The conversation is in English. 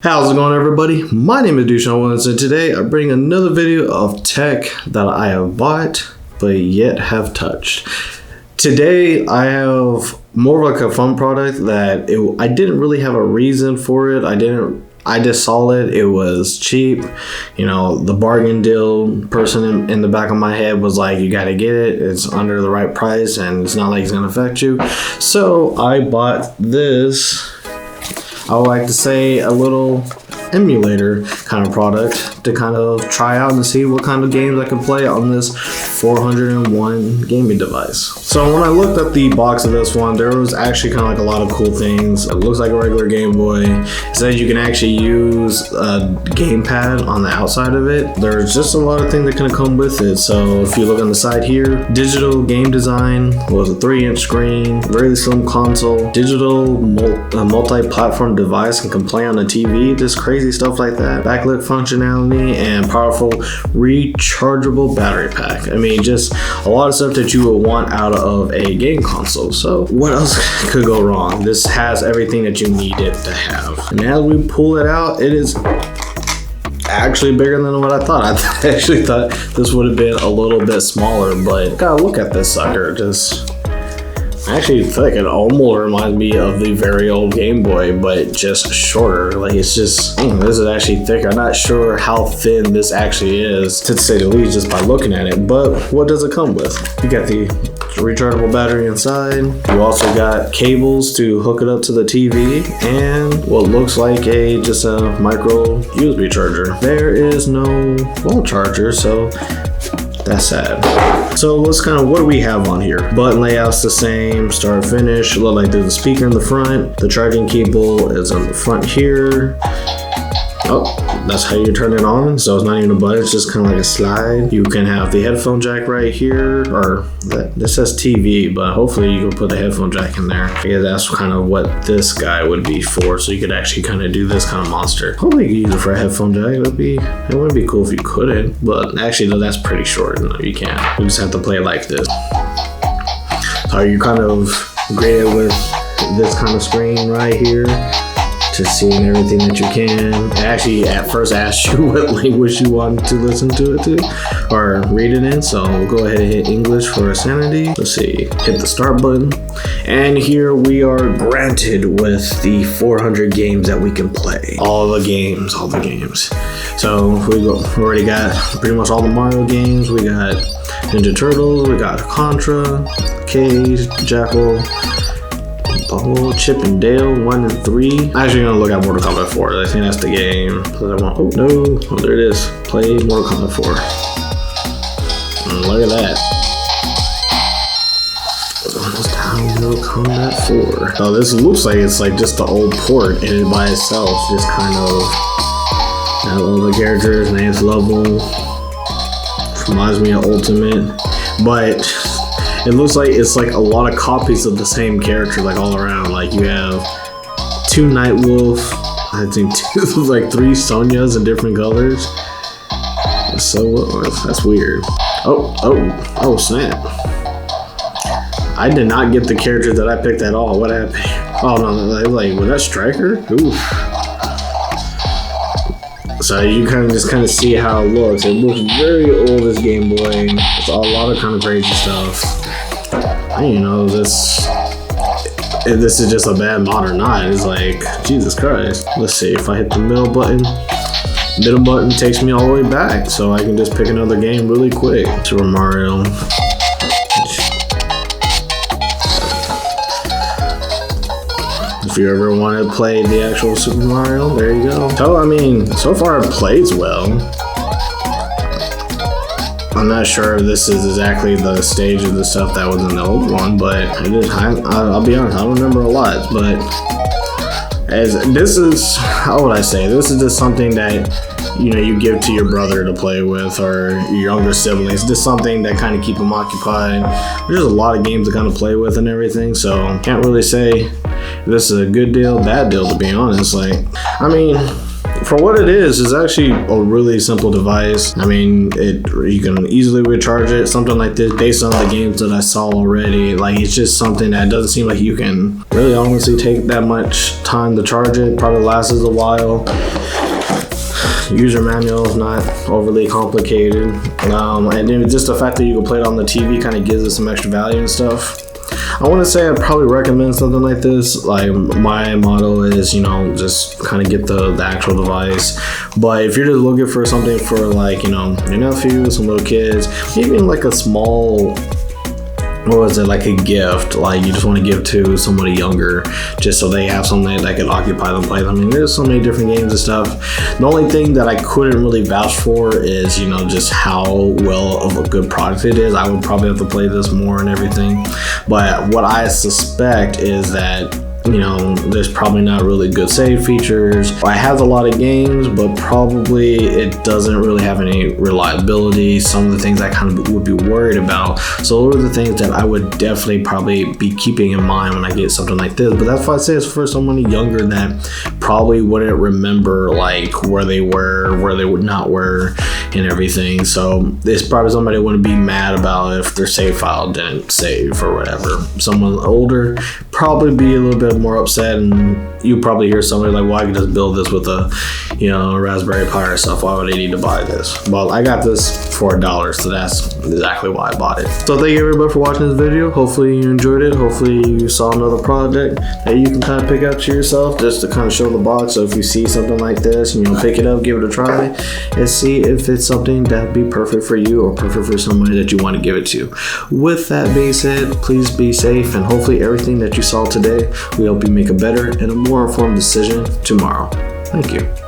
How's it going, everybody? My name is Dushan Williams, and today I bring another video of tech that I have bought but yet have touched. Today I have more of like a fun product that I didn't really have a reason for it. I just saw it. It was cheap. You know, the bargain deal person in the back of my head was like, you got to get it. It's under the right price and it's not like it's going to affect you. So I bought this, I would like to say, a little emulator kind of product to kind of try out and see what kind of games I can play on this 401 gaming device. So when I looked at the box of this one, there was actually kind of like a lot of cool things. It looks like a regular Game Boy. It says you can actually use a gamepad on the outside of it. There's just a lot of things that can come with it. So if you look on the side here, digital game design was a 3-inch screen, really slim console, digital multi-platform device and can play on the TV, just crazy stuff like that. Backlit functionality and powerful rechargeable battery pack. I mean, just a lot of stuff that you would want out of a game console. So what else could go wrong? This has everything that you need it to have. And as we pull it out, it is actually bigger than what I thought. I actually thought this would have been a little bit smaller, but gotta look at this sucker. I actually feel like it almost reminds me of the very old Game Boy, but just shorter. Like, it's just, this is actually thicker. I'm not sure how thin this actually is, to say the least, just by looking at it. But what does it come with? You got the rechargeable battery inside. You also got cables to hook it up to the TV, and what looks like just a micro USB charger. There is no wall charger, so that's sad. So let's what do we have on here? Button layout's the same, start finish. Look like there's a speaker in the front. The charging cable is on the front here. Oh, that's how you turn it on. So it's not even a button, it's just kind of like a slide. You can have the headphone jack right here, or this says TV, but hopefully you can put the headphone jack in there. Yeah, that's kind of what this guy would be for. So you could actually kind of do this kind of monster. Hopefully you could use it for a headphone jack. It wouldn't be cool if you couldn't, but actually no, that's pretty short. No, you can't. You just have to play it like this. So you're kind of greeted with this kind of screen right here, just seeing everything that you can. It actually at first asked you what language you wanted to listen to it to or read it in, so we'll go ahead and hit English for sanity. Let's see, hit the start button, and here we are granted with the 400 games that we can play. All the games. So we already got pretty much all the Mario games. We got Ninja Turtles, we got Contra, Cage, Jackal, the whole Chip and Dale 1 and 3. I'm actually gonna look at Mortal Kombat 4. I think that's the game. Oh no! Oh, there it is. Play Mortal Kombat 4. Look at that. Let's download Mortal Kombat 4. So this looks like it's like just the old port, and it by itself just kind of got all the characters, names level. Reminds me of Ultimate, but it looks like it's like a lot of copies of the same character, like all around. Like you have 2 Nightwolf, I think 3 Sonyas in different colors. So that's weird. Oh snap! I did not get the character that I picked at all. What happened? Oh no, like was that Striker? Oof. So you kind of see how it looks. It looks very old, this Game Boy. It's a lot of kind of crazy stuff. I don't know if this is just a bad mod or not. It's like, Jesus Christ. Let's see, if I hit the middle button takes me all the way back, so I can just pick another game really quick. Super Mario. If you ever want to play the actual Super Mario, there you go. So I mean, so far it plays well. I'm not sure if this is exactly the stage of the stuff that was in the old one, but I'll be honest, I don't remember a lot. But how would I say? This is just something that you give to your brother to play with, or your younger siblings. Just something that kind of keep them occupied. There's a lot of games to kind of play with and everything, so can't really say this is a good deal, bad deal, to be honest. Like, I mean, for what it is, it's actually a really simple device. I mean, you can easily recharge it. Something like this, based on the games that I saw already, like it's just something that doesn't seem like you can really honestly take that much time to charge it. Probably lasts a while. User manual is not overly complicated, and then just the fact that you can play it on the TV kind of gives it some extra value and stuff. I want to say I'd probably recommend something like this. Like my motto is, just kind of get the actual device. But if you're just looking for something for like, your nephew, some little kids, even like a small, like a gift, like you just want to give to somebody younger, just so they have something that can occupy them, play them. I mean, there's so many different games and stuff. The only thing that I couldn't really vouch for is, just how well of a good product it is. I would probably have to play this more and everything. But what I suspect is that, there's probably not really good save features. It has a lot of games, but probably it doesn't really have any reliability. Some of the things I kind of would be worried about. So those are the things that I would definitely probably be keeping in mind when I get something like this. But that's why I say it's for someone younger that probably wouldn't remember like where they were, where they would not were, and everything. So it's probably somebody wouldn't be mad about if their save file didn't save or whatever. Someone older probably be a little bit more upset, and you probably hear somebody like, well, I can just build this with a Raspberry Pi or stuff. Why would I need to buy this? Well, I got this for $1, so that's exactly why I bought it. So thank you everybody for watching this video. Hopefully you enjoyed it. Hopefully you saw another project that you can kind of pick up to yourself, just to kind of show the box. So if you see something like this, pick it up, give it a try, and see if it's something that'd be perfect for you or perfect for somebody that you want to give it to. With that being said, please be safe, and hopefully everything that you saw today will help you make a better and a more informed decision tomorrow. Thank you.